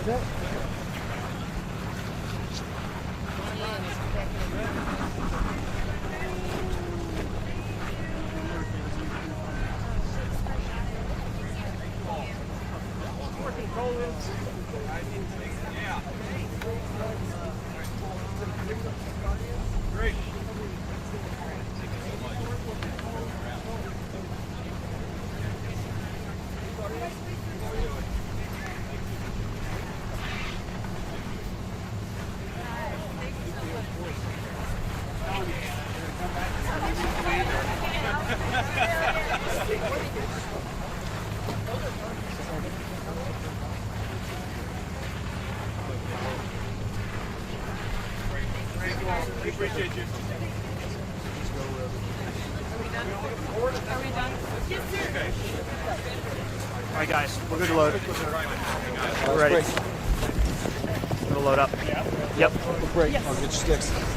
Great. We appreciate you. Are we done? Yes, sir. Okay. All right, guys, we're good to load. We're ready. We'll load up. Yep. Great. Yes. I'll get your sticks.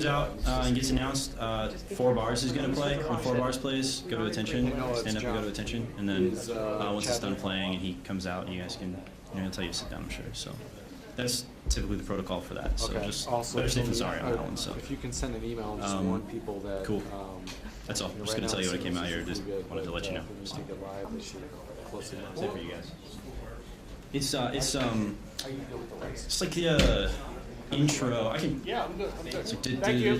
out and gets announced, 4 bars is going to play. When 4 bars plays, go to attention, stand up and go to attention, and then once it's done playing and he comes out, you guys can, he'll tell you to sit down, I'm sure. So that's typically the protocol for that. So just better safe than sorry on that one. So if you can send an email and just warn people that. Cool. That's all. I'm just going to tell you what I came out here. Just wanted to let you know. So. Same for you guys. It's like the intro. I can. Yeah, I'm good. It's like Thank you.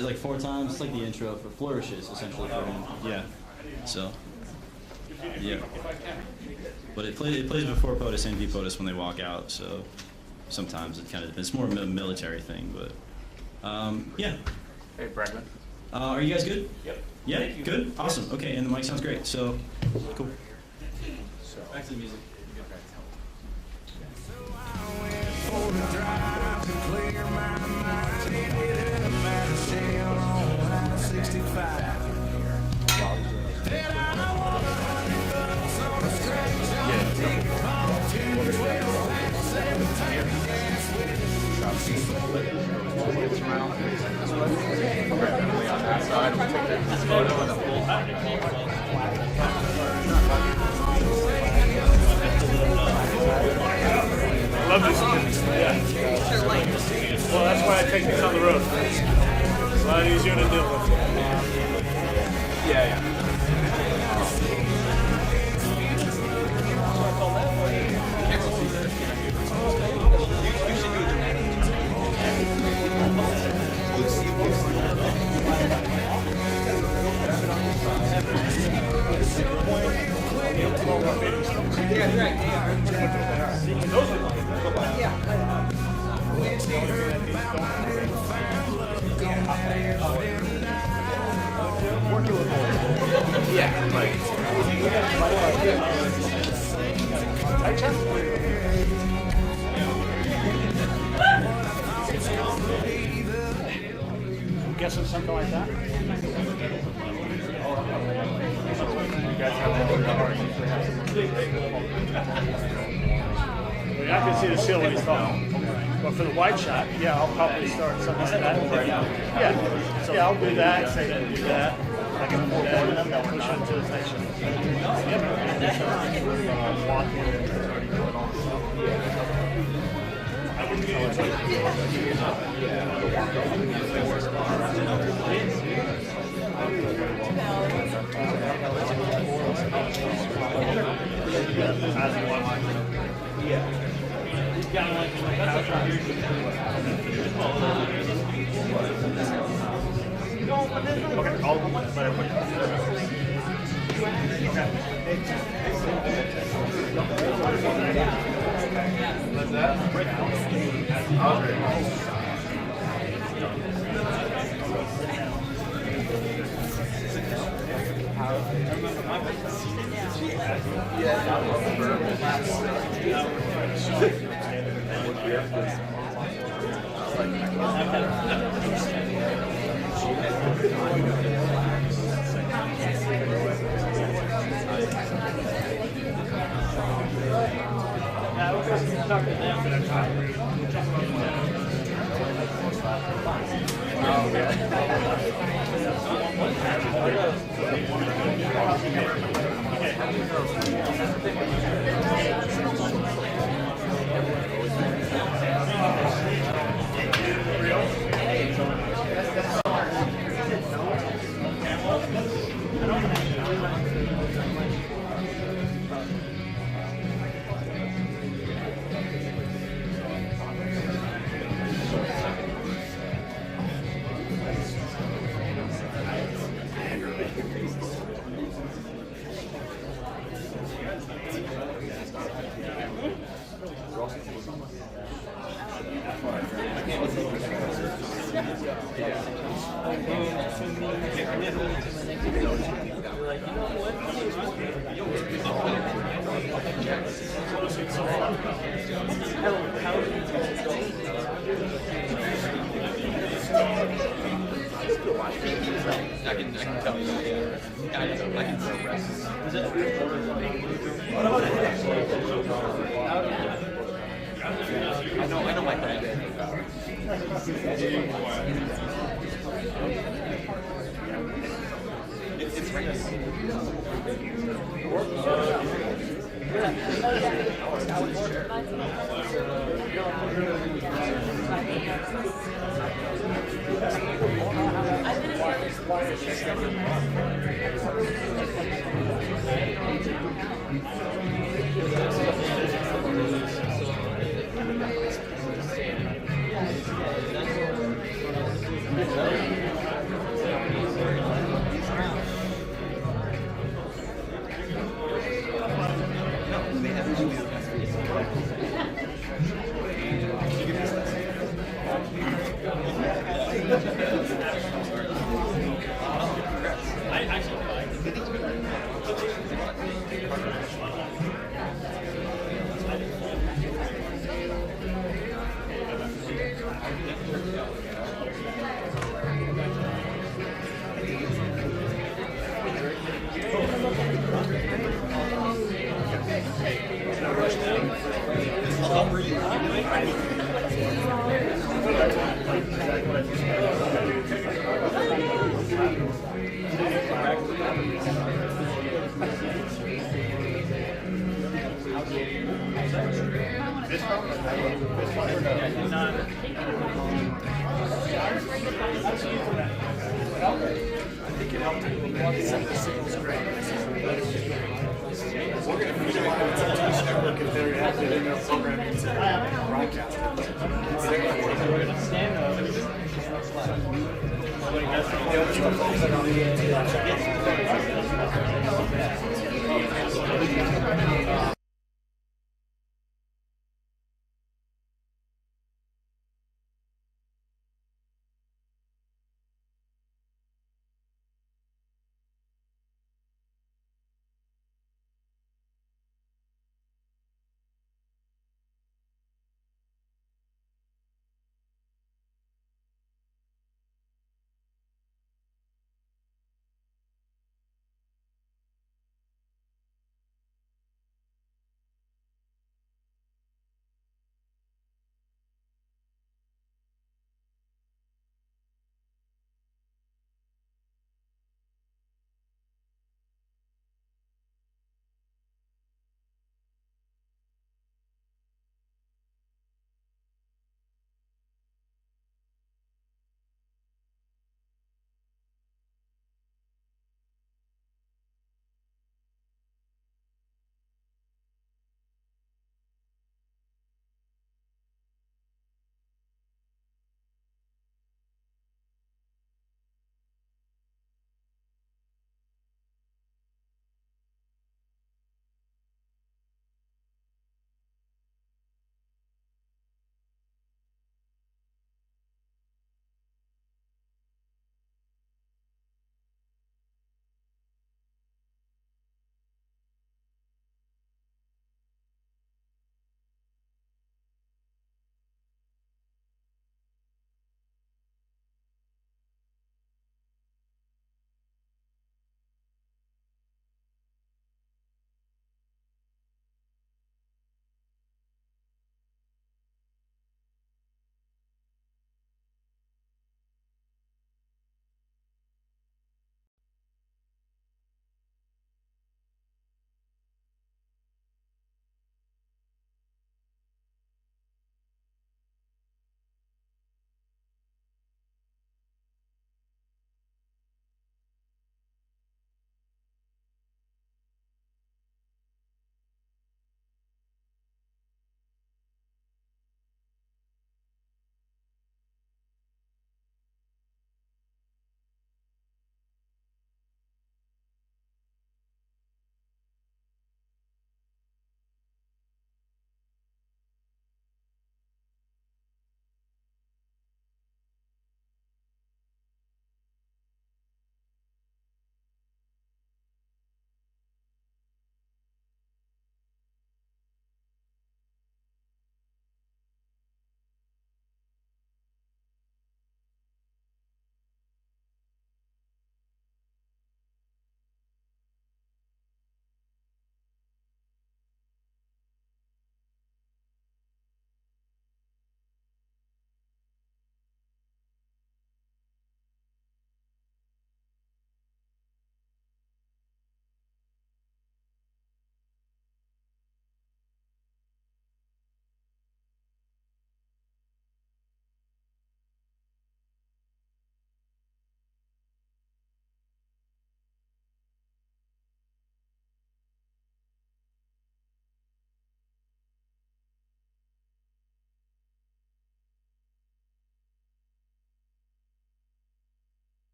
like 4 times. It's like the intro for flourishes, essentially for him. Yeah. So. Yeah. But it plays before POTUS and POTUS when they walk out. So sometimes it kind of depends. It's more of a military thing, but yeah. Hey, Bregman. Are you guys good? Yep. Yeah. Good. Awesome. Okay, and the mic sounds great. So cool. Back to the music. I love this. Yeah. Well, that's why I take these on the road. It's a lot easier to deal with. Yeah. I'm guessing something like that. You guys have I can see the seal when he's talking. But for the wide shot, yeah, I'll probably start something like that. Yeah, I'll do that, say do that. I can do that, and then push it to the station. I wouldn't get into Okay, all of them. I can tell you. I can progress. I know my plan.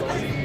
Thank you.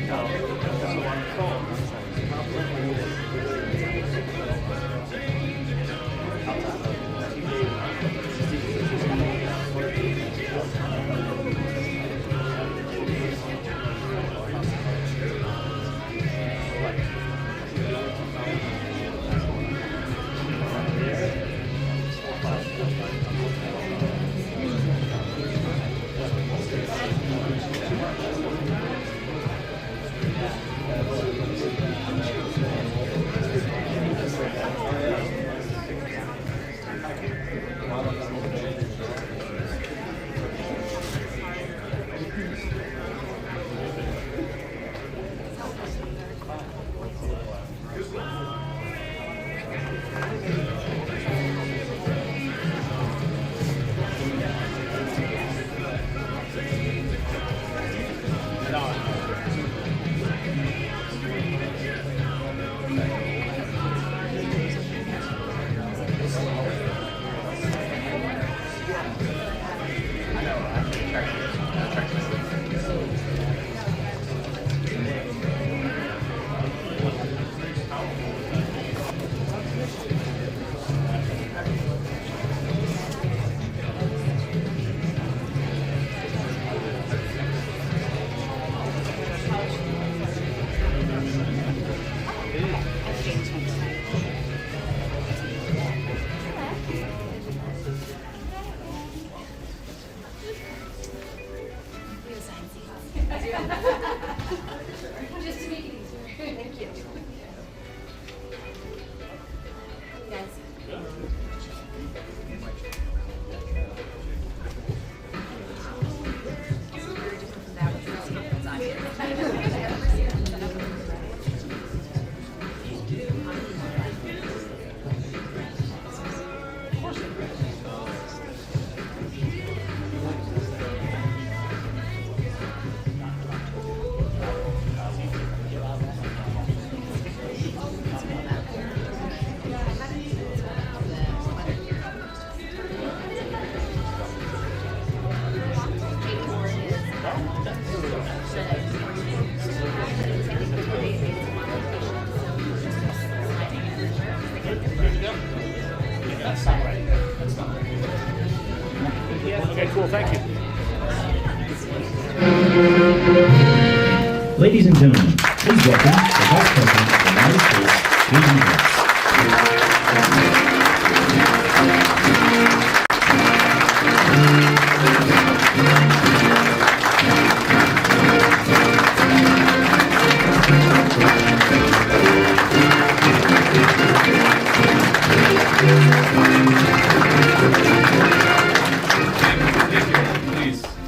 Ladies and gentlemen, please welcome the Vice President of the United States, President Vance.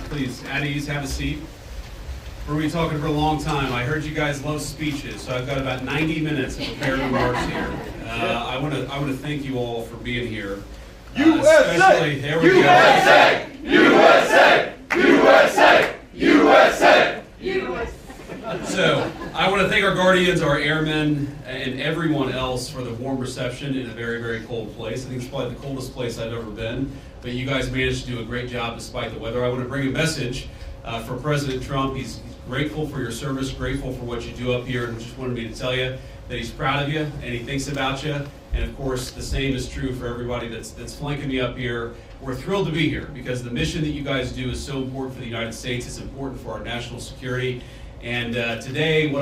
Please, at ease, have a seat. We're going to be talking for a long time. I heard you guys love speeches, so I've got about 90 minutes of prepared remarks here. I want to thank you all for being here. USA! There we USA! USA! USA! USA! So, I want to thank our guardians, our airmen, and everyone else for the warm reception in a very, very cold place. I think it's probably the coldest place I've ever been, but you guys managed to do a great job despite the weather. I want to bring a message for President Trump. He's grateful for your service, grateful for what you do up here, and just wanted me to tell you that he's proud of you and he thinks about you. And of course, the same is true for everybody that's flanking me up here. We're thrilled to be here because the mission that you guys do is so important for the United States. It's important for our national security. And today,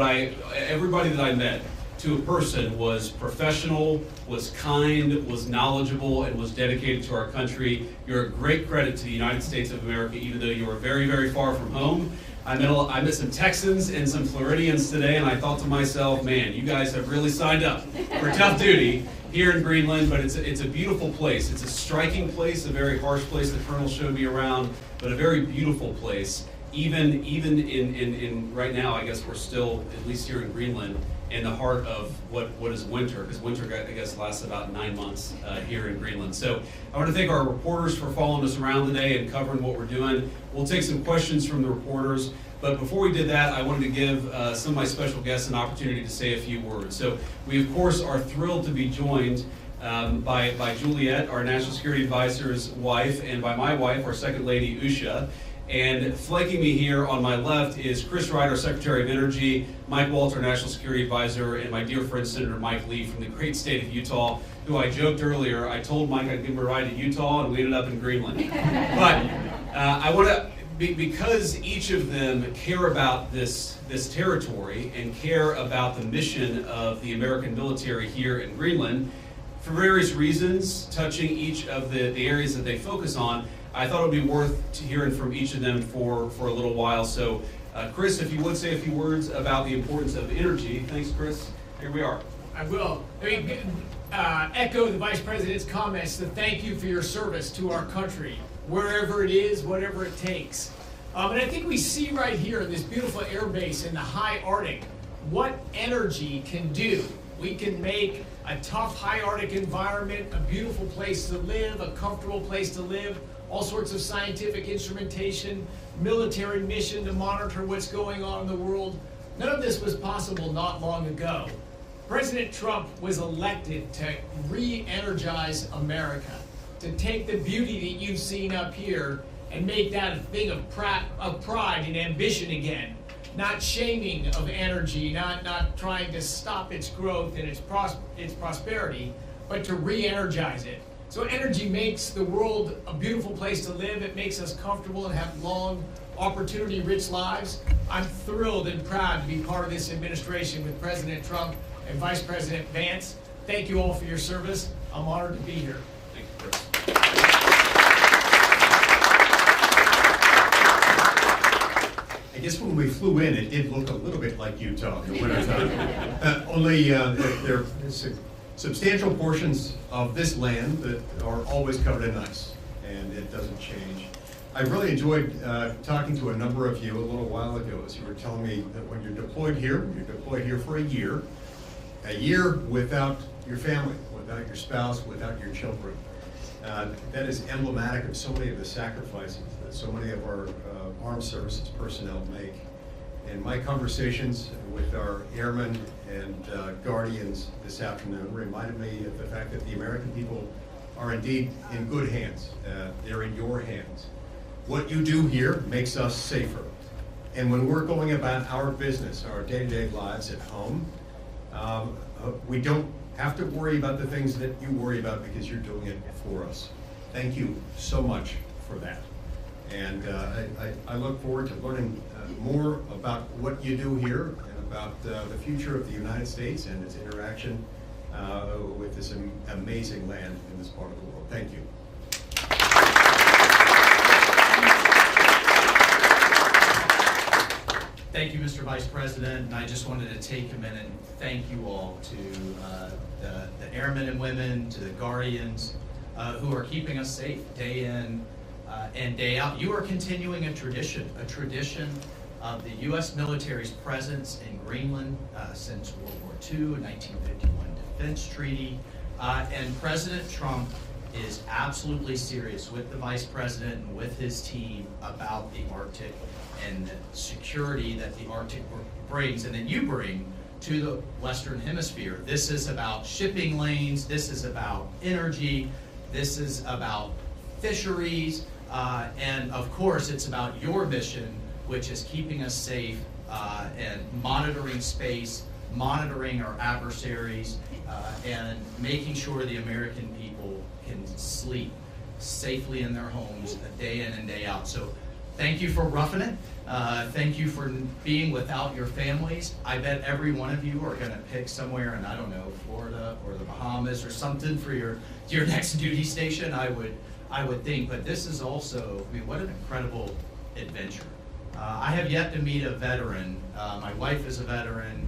everybody that I met, to a person, was professional, was kind, was knowledgeable, and was dedicated to our country. You're a great credit to the United States of America, even though you are very, very far from home. I met some Texans and some Floridians today, and I thought to myself, man, you guys have really signed up for tough duty here in Greenland, but it's a beautiful place. It's a striking place, a very harsh place. The Colonel showed me around, but a very beautiful place. Even in right now, I guess we're still, at least here in Greenland, in the heart of what is winter, because winter, I guess, lasts about 9 months here in Greenland. So I want to thank our reporters for following us around today and covering what we're doing. We'll take some questions from the reporters, but before we did that, I wanted to give some of my special guests an opportunity to say a few words. So we, of course, are thrilled to be joined by Juliet, our National Security Advisor's wife, and by my wife, our Second Lady, Usha. And flanking me here on my left is Chris Ryder, Secretary of Energy, Mike Walter, National Security Advisor, and my dear friend Senator Mike Lee from the great state of Utah, who I joked earlier, I told Mike I'd give him a ride to Utah, and we ended up in Greenland. But I want to, because each of them care about this territory and care about the mission of the American military here in Greenland, for various reasons, touching each of the areas that they focus on, I thought it would be worth hearing from each of them for a little while. So, Chris, if you would say a few words about the importance of energy. Thanks, Chris. Here we are. I will. Echo the Vice President's comments to thank you for your service to our country, wherever it is, whatever it takes. And I think we see right here in this beautiful air base in the high Arctic what energy can do. We can make a tough high Arctic environment a beautiful place to live, a comfortable place to live, all sorts of scientific instrumentation, military mission to monitor what's going on in the world. None of this was possible not long ago. President Trump was elected to re-energize America, to take the beauty that you've seen up here and make that a thing of pride and ambition again. Not shaming of energy, not trying to stop its growth and its prosperity, but to re-energize it. So energy makes the world a beautiful place to live. It makes us comfortable and have long, opportunity-rich lives. I'm thrilled and proud to be part of this administration with President Trump and Vice President Vance. Thank you all for your service. I'm honored to be here. Thank you, Chris. I guess when we flew in, it did look a little bit like Utah in the wintertime. Only there are substantial portions of this land that are always covered in ice, and it doesn't change. I really enjoyed talking to a number of you a little while ago as you were telling me that when you're deployed here for a year without your family, without your spouse, without your children. That is emblematic of so many of the sacrifices that so many of our armed services personnel make. And my conversations with our airmen and guardians this afternoon reminded me of the fact that the American people are indeed in good hands. They're in your hands. What you do here makes us safer. And when we're going about our business, our day-to-day lives at home, we don't have to worry about the things that you worry about because you're doing it for us. Thank you so much for that. And I look forward to learning more about what you do here and about the future of the United States and its interaction with this amazing land in this part of the world. Thank you. Thank you, Mr. Vice President, and I just wanted to take a minute and thank you all to the airmen and women, to the Guardians who are keeping us safe day in and day out. You are continuing a tradition of the U.S. military's presence in Greenland since World War II, a 1951 Defense Treaty, and President Trump is absolutely serious with the Vice President and with his team about the Arctic and the security that the Arctic brings and that you bring to the Western Hemisphere. This is about shipping lanes, this is about energy, this is about fisheries, and of course it's about your mission, which is keeping us safe and monitoring space, monitoring our adversaries, and making sure the American people can sleep safely in their homes day in and day out. So thank you for roughing it. Thank you for being without your families. I bet every one of you are going to pick somewhere in, I don't know, Florida or the Bahamas or something for your next duty station, I would think. But this is also, I mean, what an incredible adventure. I have yet to meet a veteran. My wife is a veteran.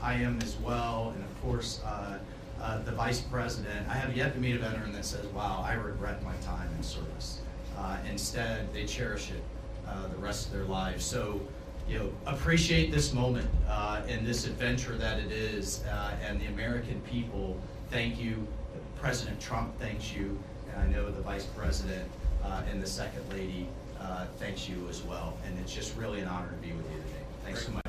I am as well. And of course, the Vice President. I have yet to meet a veteran that says, wow, I regret my time in service. Instead, they cherish it the rest of their lives. So, appreciate this moment and this adventure that it is. And the American people, thank you. President Trump thanks you. And I know the Vice President and the Second Lady thanks you as well. And it's just really an honor to be with you today. Thanks so much.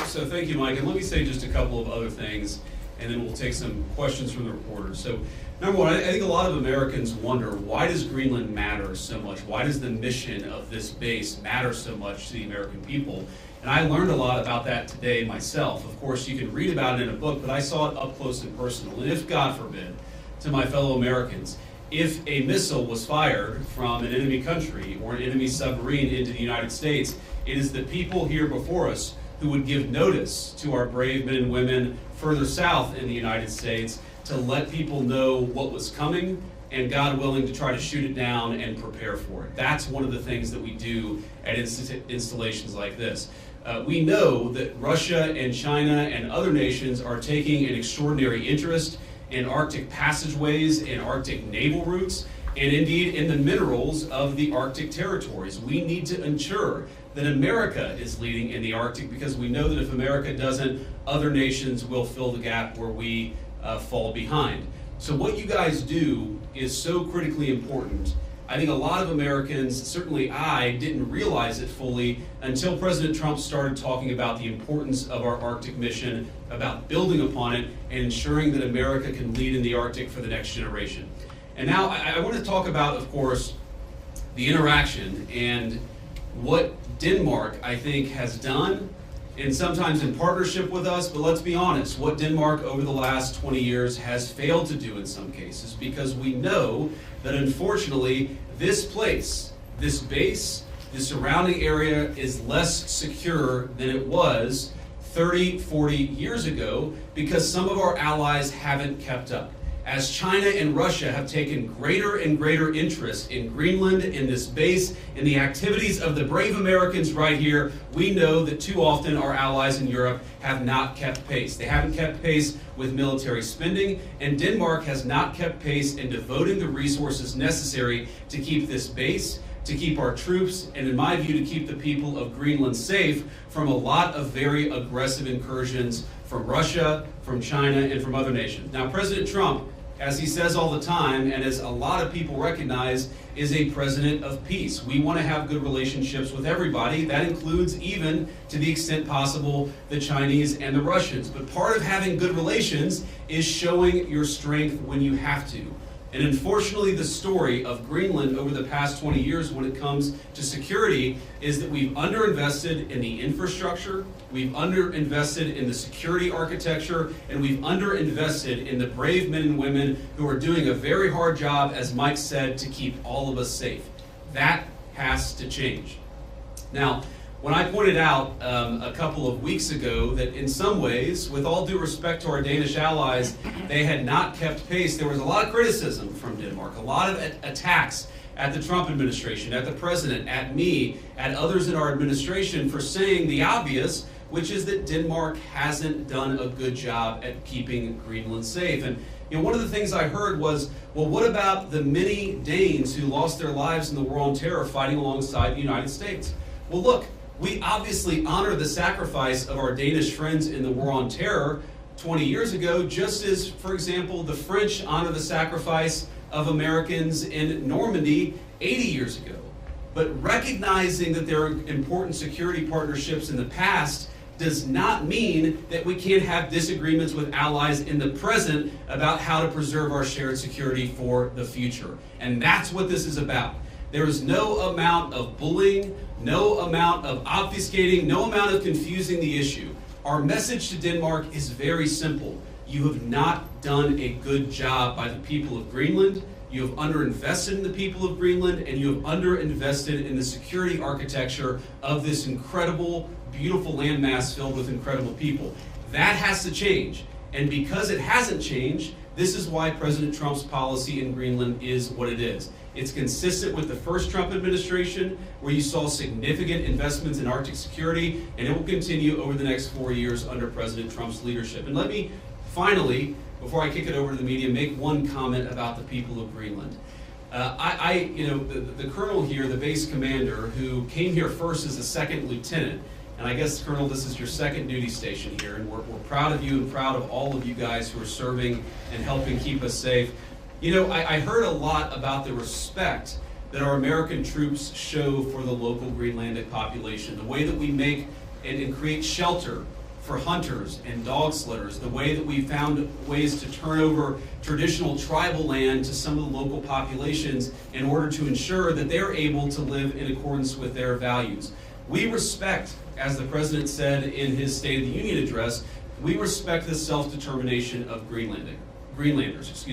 So thank you, Mike. And let me say just a couple of other things, and then we'll take some questions from the reporters. So number one, I think a lot of Americans wonder, why does Greenland matter so much? Why does the mission of this base matter so much to the American people? And I learned a lot about that today myself. Of course, you can read about it in a book, but I saw it up close and personal. And if, God forbid, to my fellow Americans, if a missile was fired from an enemy country or an enemy submarine into the United States, it is the people here before us who would give notice to our brave men and women further south in the United States to let people know what was coming and, God willing, to try to shoot it down and prepare for it. That's one of the things that we do at installations like this. We know that Russia and China and other nations are taking an extraordinary interest in Arctic passageways and Arctic naval routes, and indeed in the minerals of the Arctic territories. We need to ensure that America is leading in the Arctic, because we know that if America doesn't, other nations will fill the gap where we fall behind. So what you guys do is so critically important. I think a lot of Americans, certainly I, didn't realize it fully until President Trump started talking about the importance of our Arctic mission, about building upon it, and ensuring that America can lead in the Arctic for the next generation. And now I want to talk about, of course, the interaction and what Denmark, I think, has done, and sometimes in partnership with us, but let's be honest, what Denmark over the last 20 years has failed to do in some cases, because we know that unfortunately this place, this base, the surrounding area is less secure than it was 30, 40 years ago, because some of our allies haven't kept up. As China and Russia have taken greater and greater interest in Greenland, in this base, in the activities of the brave Americans right here, we know that too often our allies in Europe have not kept pace. They haven't kept pace with military spending, and Denmark has not kept pace in devoting the resources necessary to keep this base, to keep our troops, and in my view, to keep the people of Greenland safe from a lot of very aggressive incursions from Russia, from China, and from other nations. Now, President Trump, as he says all the time, and as a lot of people recognize, is a president of peace. We want to have good relationships with everybody. That includes, even to the extent possible, the Chinese and the Russians. But part of having good relations is showing your strength when you have to. And unfortunately, the story of Greenland over the past 20 years when it comes to security is that we've underinvested in the infrastructure, we've underinvested in the security architecture, and we've underinvested in the brave men and women who are doing a very hard job, as Mike said, to keep all of us safe. That has to change. Now, when I pointed out a couple of weeks ago that in some ways, with all due respect to our Danish allies, they had not kept pace, there was a lot of criticism from Denmark, a lot of attacks at the Trump administration, at the president, at me, at others in our administration for saying the obvious, which is that Denmark hasn't done a good job at keeping Greenland safe. And you know, one of the things I heard was, well, what about the many Danes who lost their lives in the war on terror fighting alongside the United States? Well, look, we obviously honor the sacrifice of our Danish friends in the war on terror 20 years ago, just as, for example, the French honor the sacrifice of Americans in Normandy 80 years ago. But recognizing that there are important security partnerships in the past does not mean that we can't have disagreements with allies in the present about how to preserve our shared security for the future. And that's what this is about. There is no amount of bullying, no amount of obfuscating, no amount of confusing the issue. Our message to Denmark is very simple. You have not done a good job by the people of Greenland. You have underinvested in the people of Greenland, and you have underinvested in the security architecture of this incredible, beautiful landmass filled with incredible people. That has to change. And because it hasn't changed, this is why President Trump's policy in Greenland is what it is. It's consistent with the first Trump administration, where you saw significant investments in Arctic security, and it will continue over the next 4 years under President Trump's leadership. And let me finally, before I kick it over to the media, make one comment about the people of Greenland. The colonel here, the base commander, who came here first as a second lieutenant, and I guess, Colonel, this is your second duty station here, and we're proud of you and proud of all of you guys who are serving and helping keep us safe. You know, I heard a lot about the respect that our American troops show for the local Greenlandic population, the way that we make and create shelter for hunters and dog sledders, the way that we found ways to turn over traditional tribal land to some of the local populations in order to ensure that they're able to live in accordance with their values. We respect, as the President said in his State of the Union address, we respect the self-determination of Greenlanders.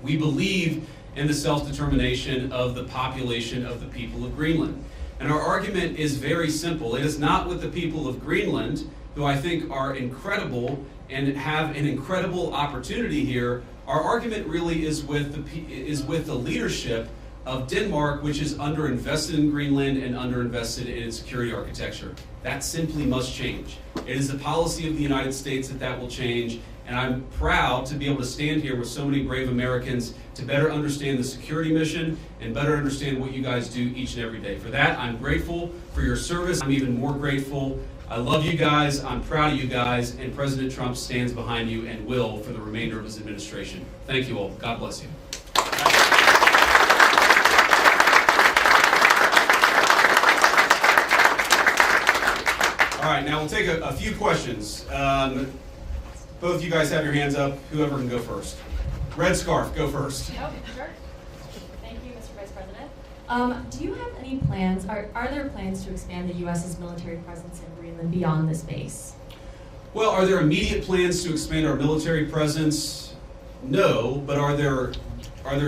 We believe in the self-determination of the population of the people of Greenland. And our argument is very simple. It is not with the people of Greenland, who I think are incredible and have an incredible opportunity here. Our argument really is with the leadership of Denmark, which is underinvested in Greenland and underinvested in its security architecture. That simply must change. It is the policy of the United States that will change, and I'm proud to be able to stand here with so many brave Americans to better understand the security mission and better understand what you guys do each and every day. For that, I'm grateful for your service. I'm even more grateful. I love you guys, I'm proud of you guys, and President Trump stands behind you and will for the remainder of his administration. Thank you all. God bless you. All right, now we'll take a few questions. Both you guys have your hands up. Whoever can go first. Red scarf, go first. Oh, sure. Thank you, Mr. Vice President. Do you have any plans, are there plans to expand the U.S.'s military presence in Greenland beyond this base? Well, are there immediate plans to expand our military presence? No, but are there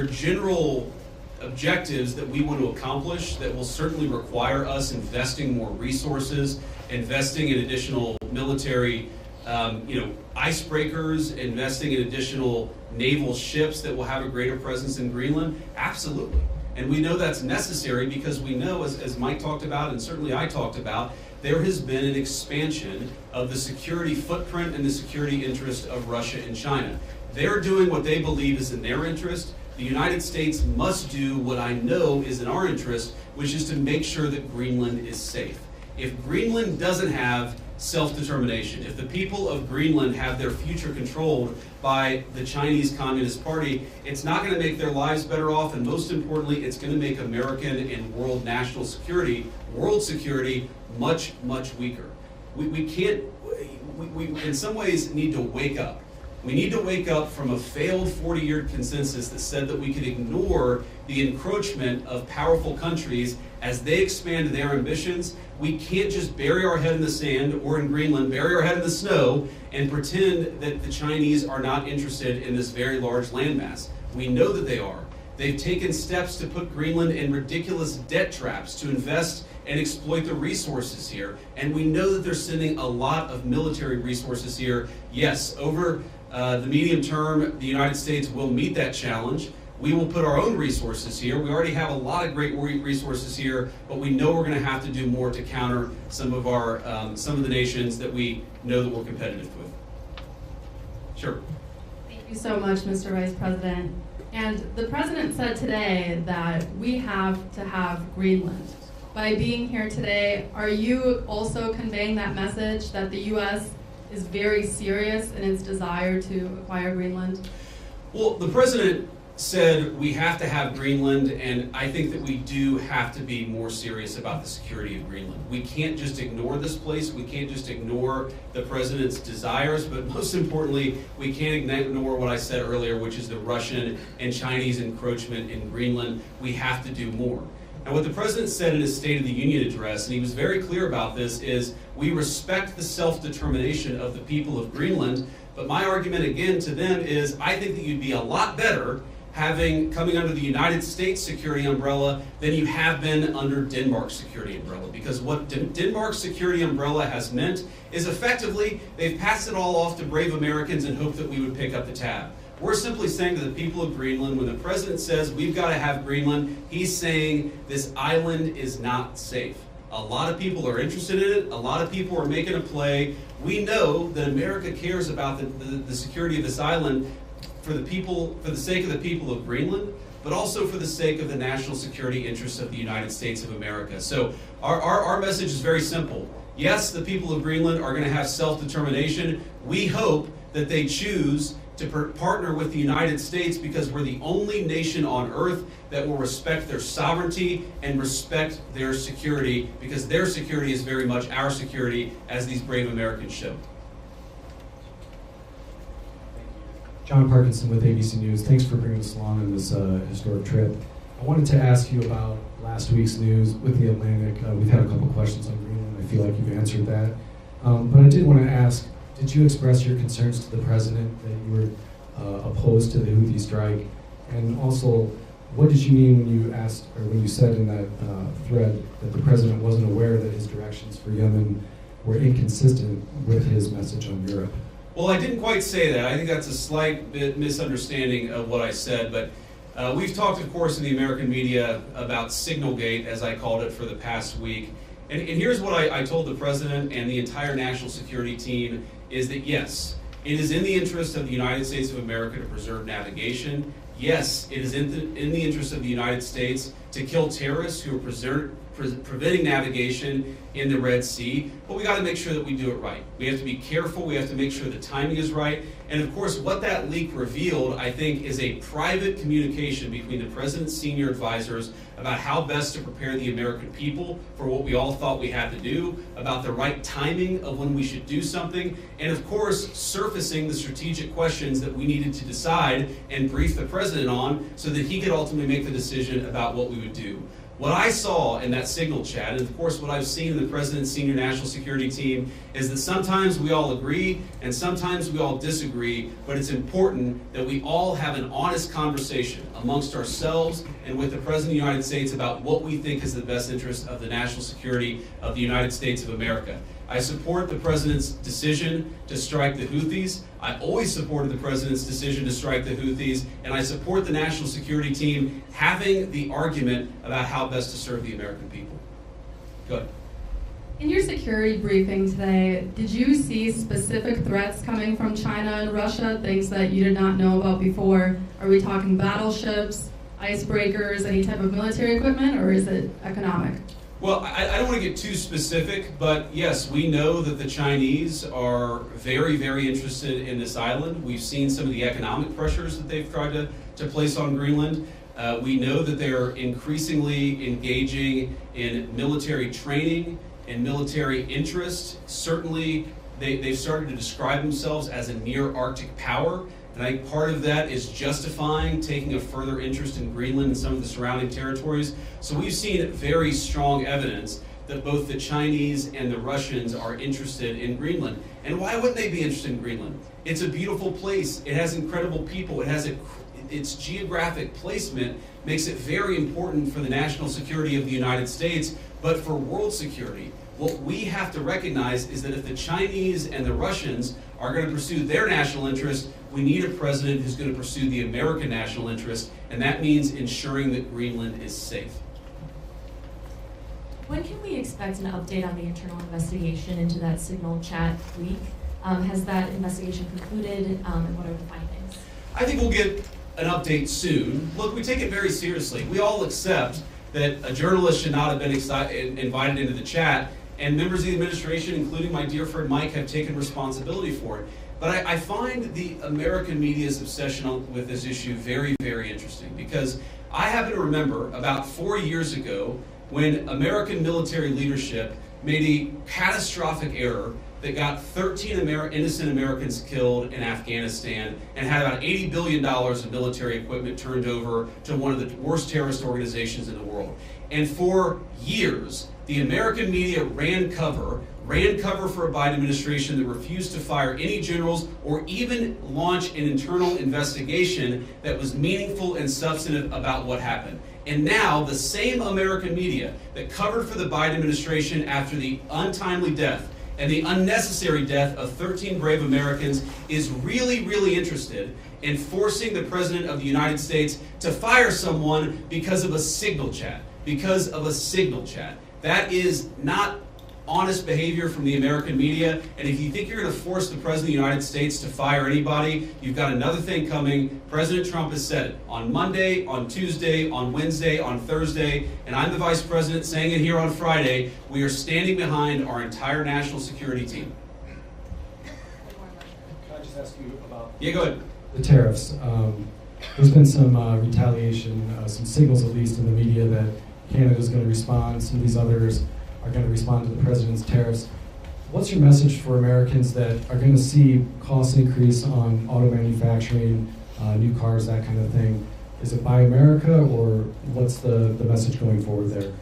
general objectives that we want to accomplish that will certainly require us investing more resources, investing in additional military icebreakers, investing in additional naval ships that will have a greater presence in Greenland? Absolutely. And we know that's necessary because we know, as Mike talked about and certainly I talked about, there has been an expansion of the security footprint and the security interest of Russia and China. They're doing what they believe is in their interest. The United States must do what I know is in our interest, which is to make sure that Greenland is safe. If Greenland doesn't have self-determination, if the people of Greenland have their future controlled by the Chinese Communist Party, it's not going to make their lives better off, and most importantly, it's going to make American and world national security, world security, much, much weaker. We in some ways need to wake up. We need to wake up from a failed 40-year consensus that said that we could ignore the encroachment of powerful countries as they expand their ambitions. We can't just bury our head in the sand, or in Greenland, bury our head in the snow and pretend that the Chinese are not interested in this very large landmass. We know that they are. They've taken steps to put Greenland in ridiculous debt traps to invest and exploit the resources here. And we know that they're sending a lot of military resources here. Yes, over the medium term, the United States will meet that challenge. We will put our own resources here. We already have a lot of great resources here, but we know we're going to have to do more to counter some of the nations that we know that we're competitive with. Sure. Thank you so much, Mr. Vice President. And the President said today that we have to have Greenland. By being here today, are you also conveying that message that the U.S. is very serious in its desire to acquire Greenland? Well, the President said we have to have Greenland, and I think that we do have to be more serious about the security of Greenland. We can't just ignore this place. We can't just ignore the President's desires, but most importantly, we can't ignore what I said earlier, which is the Russian and Chinese encroachment in Greenland. We have to do more. And what the President said in his State of the Union address, and he was very clear about this, is we respect the self-determination of the people of Greenland, but my argument again to them is I think that you'd be a lot better coming under the United States security umbrella than you have been under Denmark's security umbrella. Because what Denmark's security umbrella has meant is effectively they've passed it all off to brave Americans and hoped that we would pick up the tab. We're simply saying to the people of Greenland, when the President says we've got to have Greenland, he's saying this island is not safe. A lot of people are interested in it. A lot of people are making a play. We know that America cares about the security of this island for the sake of the people of Greenland, but also for the sake of the national security interests of the United States of America. So our message is very simple. Yes, the people of Greenland are going to have self-determination. We hope that they choose to partner with the United States because we're the only nation on earth that will respect their sovereignty and respect their security, because their security is very much our security, as these brave Americans show. John Parkinson with ABC News. Thanks for bringing us along on this historic trip. I wanted to ask you about last week's news with the Atlantic. We've had a couple questions on Greenland. I feel like you've answered that. But I did want to ask, did you express your concerns to the President that you were opposed to the Houthi strike? And also, what did you mean when you asked, or when you said in that thread that the President wasn't aware that his directions for Yemen were inconsistent with his message on Europe? Well, I didn't quite say that. I think that's a slight bit misunderstanding of what I said, but we've talked, of course, in the American media about Signalgate, as I called it, for the past week. And here's what I told the President and the entire national security team, is that yes, it is in the interest of the United States of America to preserve navigation. Yes, it is in the interest of the United States to kill terrorists who are preventing navigation in the Red Sea, but we got to make sure that we do it right. We have to be careful. We have to make sure the timing is right. And of course, what that leak revealed, I think, is a private communication between the President's senior advisors about how best to prepare the American people for what we all thought we had to do, about the right timing of when we should do something, and of course, surfacing the strategic questions that we needed to decide and brief the President on so that he could ultimately make the decision about what we would do. What I saw in that Signal chat, and of course what I've seen in the President's senior national security team, is that sometimes we all agree and sometimes we all disagree, but it's important that we all have an honest conversation amongst ourselves and with the President of the United States about what we think is the best interest of the national security of the United States of America. I support the President's decision to strike the Houthis. I always supported the President's decision to strike the Houthis, and I support the national security team having the argument about how best to serve the American people. Go ahead. In your security briefing today, did you see specific threats coming from China and Russia, things that you did not know about before? Are we talking battleships, icebreakers, any type of military equipment, or is it economic? Well, I don't want to get too specific, but yes, we know that the Chinese are very, very interested in this island. We've seen some of the economic pressures that they've tried to place on Greenland. We know that they're increasingly engaging in military training and military interest. Certainly, They've started to describe themselves as a near Arctic power. And I think part of that is justifying taking a further interest in Greenland and some of the surrounding territories. So we've seen very strong evidence that both the Chinese and the Russians are interested in Greenland. And why wouldn't they be interested in Greenland? It's a beautiful place. It has incredible people. It has its geographic placement makes it very important for the national security of the United States, but for world security. What we have to recognize is that if the Chinese and the Russians are going to pursue their national interest, we need a president who's going to pursue the American national interest, and that means ensuring that Greenland is safe. When can we expect an update on the internal investigation into that signal chat leak? Has that investigation concluded, and what are the findings? I think we'll get an update soon. Look, we take it very seriously. We all accept that a journalist should not have been invited into the chat, and members of the administration, including my dear friend Mike, have taken responsibility for it. But I find the American media's obsession with this issue very, very interesting, because I happen to remember about 4 years ago when American military leadership made a catastrophic error that got 13 innocent Americans killed in Afghanistan and had about $80 billion of military equipment turned over to one of the worst terrorist organizations in the world. And for years, the American media ran cover for a Biden administration that refused to fire any generals or even launch an internal investigation that was meaningful and substantive about what happened. And now the same American media that covered for the Biden administration after the untimely death and the unnecessary death of 13 brave Americans is really, really interested in forcing the President of the United States to fire someone because of a signal chat. Because of a signal chat. That is not honest behavior from the American media, and if you think you're going to force the President of the United States to fire anybody, you've got another thing coming. President Trump has said it on Monday, on Tuesday, on Wednesday, on Thursday, and I'm the Vice President saying it here on Friday. We are standing behind our entire national security team. Can I just ask you about go ahead. The tariffs? There's been some retaliation, some signals at least in the media that Canada's going to respond, some of these others are going to respond to the president's tariffs. What's your message for Americans that are going to see costs increase on auto manufacturing, new cars, that kind of thing? Is it Buy America, or what's the message going forward there?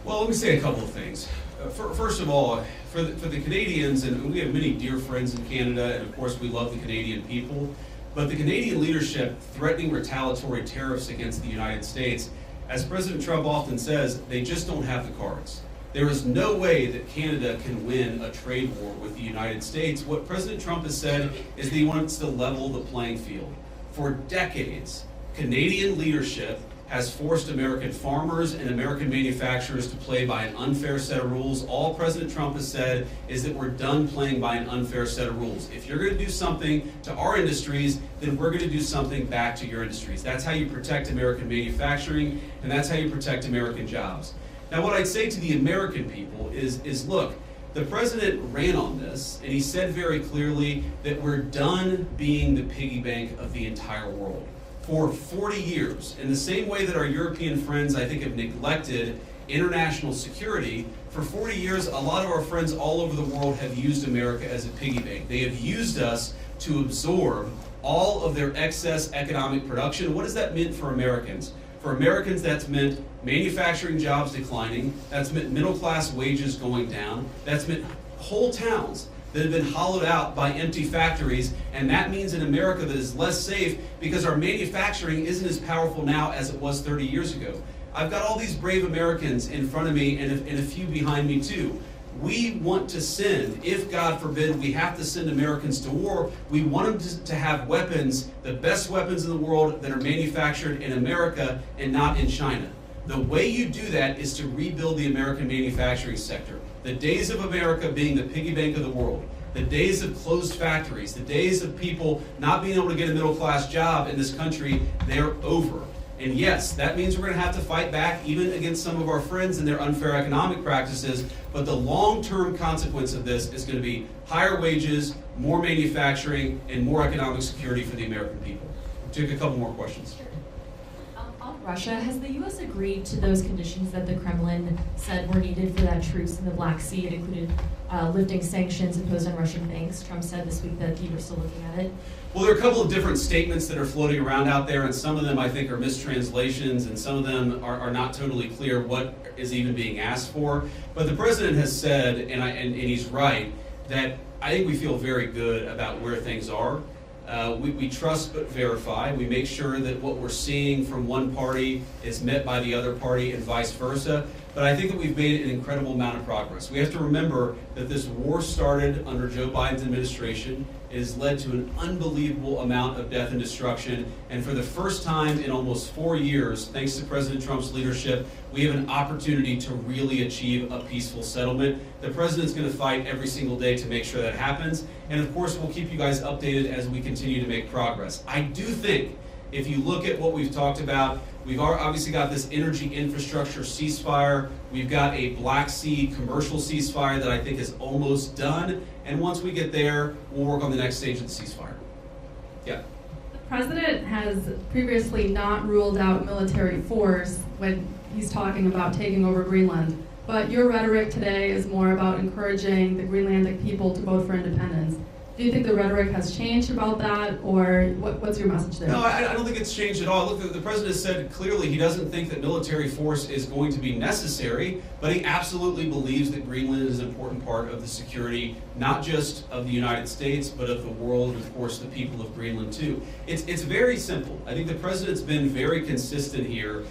Well, let me say a couple of things. First of all, for the Canadians, and we have many dear friends in Canada, and of course we love the Canadian people, but the Canadian leadership threatening retaliatory tariffs against the United States, as President Trump often says, they just don't have the cards. There is no way that Canada can win a trade war with the United States. What President Trump has said is that he wants to level the playing field. For decades, Canadian leadership has forced American farmers and American manufacturers to play by an unfair set of rules. All President Trump has said is that we're done playing by an unfair set of rules. If you're going to do something to our industries, then we're going to do something back to your industries. That's how you protect American manufacturing, and that's how you protect American jobs. Now, what I'd say to the American people is look, the president ran on this, and he said very clearly that we're done being the piggy bank of the entire world. For 40 years, in the same way that our European friends, I think, have neglected international security, for 40 years, a lot of our friends all over the world have used America as a piggy bank. They have used us to absorb all of their excess economic production. What does that mean for Americans? For Americans, that's meant manufacturing jobs declining. That's meant middle-class wages going down. That's meant whole towns that have been hollowed out by empty factories, and that means an America that is less safe because our manufacturing isn't as powerful now as it was 30 years ago. I've got all these brave Americans in front of me and a few behind me too. We want to send, if God forbid we have to send Americans to war, we want them to have weapons, the best weapons in the world that are manufactured in America and not in China. The way you do that is to rebuild the American manufacturing sector. The days of America being the piggy bank of the world, the days of closed factories, the days of people not being able to get a middle-class job in this country, they're over. And yes, that means we're going to have to fight back even against some of our friends and their unfair economic practices, but the long-term consequence of this is going to be higher wages, more manufacturing, and more economic security for the American people. We'll take a couple more questions. On Russia, has the U.S. agreed to those conditions that the Kremlin said were needed for that truce in the Black Sea? It included lifting sanctions imposed on Russian banks. Trump said this week that you were still looking at it. Well, there are a couple of different statements that are floating around out there, and some of them I think are mistranslations, and some of them are not totally clear what is even being asked for. But the president has said, and he's right, that I think we feel very good about where things are. We trust but verify. We make sure that what we're seeing from one party is met by the other party and vice versa. But I think that we've made an incredible amount of progress. We have to remember that this war started under Joe Biden's administration. It has led to an unbelievable amount of death and destruction. And for the first time in almost 4 years, thanks to President Trump's leadership, we have an opportunity to really achieve a peaceful settlement. The president's going to fight every single day to make sure that happens. And of course, we'll keep you guys updated as we continue to make progress. I do think if you look at what we've talked about, we've obviously got this energy infrastructure ceasefire. We've got a Black Sea commercial ceasefire that I think is almost done. And once we get there, we'll work on the next stage of the ceasefire. Yeah. The president has previously not ruled out military force when he's talking about taking over Greenland. But your rhetoric today is more about encouraging the Greenlandic people to vote for independence. Do you think the rhetoric has changed about that, or what's your message there? No, I don't think it's changed at all. Look, the president said clearly he doesn't think that military force is going to be necessary, but he absolutely believes that Greenland is an important part of the security, not just of the United States, but of the world, and of course the people of Greenland too. It's very simple. I think the president's been very consistent here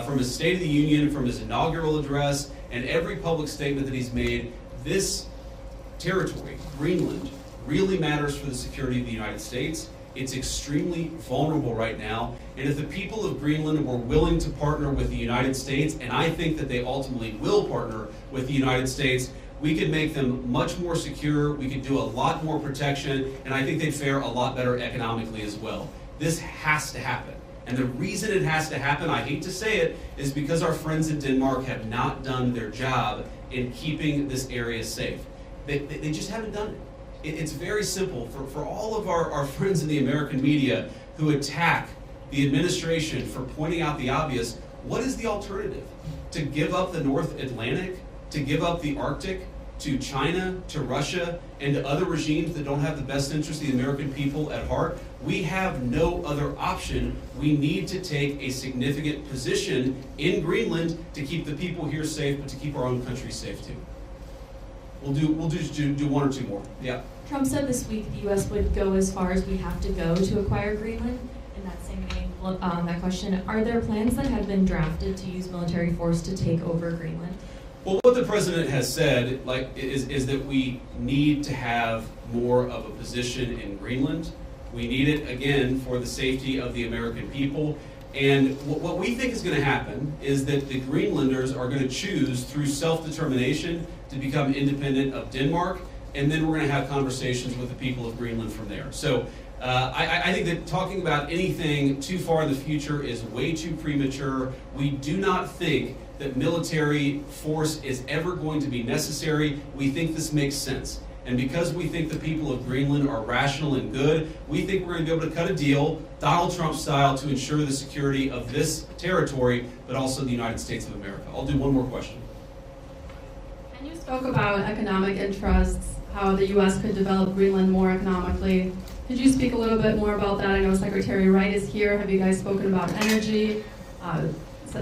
from his State of the Union, from his inaugural address, and every public statement that he's made. This territory, Greenland, really matters for the security of the United States. It's extremely vulnerable right now, and if the people of Greenland were willing to partner with the United States, and I think that they ultimately will partner with the United States, we could make them much more secure, we could do a lot more protection, and I think they'd fare a lot better economically as well. This has to happen. And the reason it has to happen, I hate to say it, is because our friends in Denmark have not done their job in keeping this area safe. They just haven't done it. It's very simple. For all of our friends in the American media who attack the administration for pointing out the obvious, what is the alternative? To give up the North Atlantic? To give up the Arctic? To China? To Russia? And to other regimes that don't have the best interest of the American people at heart? We have no other option. We need to take a significant position in Greenland to keep the people here safe, but to keep our own country safe too. We'll do one or two more. Yeah. Trump said this week the U.S. would go as far as we have to go to acquire Greenland. In that same vein, that question, are there plans that have been drafted to use military force to take over Greenland? Well, what the president has said is that we need to have more of a position in Greenland. We need it, again, for the safety of the American people. And what we think is going to happen is that the Greenlanders are going to choose through self-determination to become independent of Denmark, and then we're going to have conversations with the people of Greenland from there. So I think that talking about anything too far in the future is way too premature. We do not think that military force is ever going to be necessary. We think this makes sense. And because we think the people of Greenland are rational and good, we think we're going to be able to cut a deal, Donald Trump style, to ensure the security of this territory, but also the United States of America. I'll do one more question. And you spoke about economic interests, how the U.S. could develop Greenland more economically. Could you speak a little bit more about that? I know Secretary Wright is here. Have you guys spoken about energy?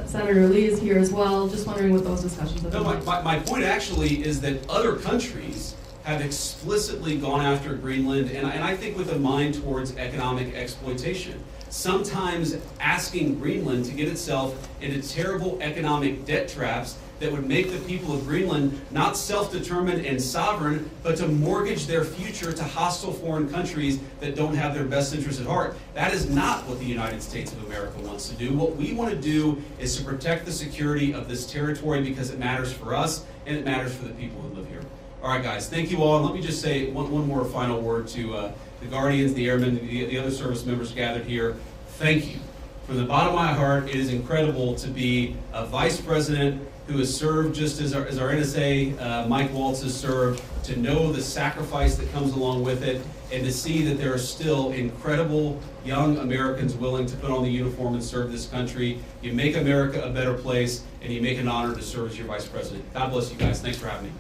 Senator Lee is here as well. Just wondering what those discussions have been like. My point actually is that other countries have explicitly gone after Greenland, and I think with a mind towards economic exploitation. Sometimes asking Greenland to get itself into terrible economic debt traps that would make the people of Greenland not self-determined and sovereign, but to mortgage their future to hostile foreign countries that don't have their best interests at heart. That is not what the United States of America wants to do. What we want to do is to protect the security of this territory because it matters for us and it matters for the people who live here. All right, guys, thank you all. And let me just say one more final word to the Guardians, the Airmen, the other service members gathered here. Thank you. From the bottom of my heart, it is incredible to be a vice president who has served just as our NSA, Mike Waltz, has served, to know the sacrifice that comes along with it, and to see that there are still incredible young Americans willing to put on the uniform and serve this country. You make America a better place, and you make an honor to serve as your vice president. God bless you guys. Thanks for having me.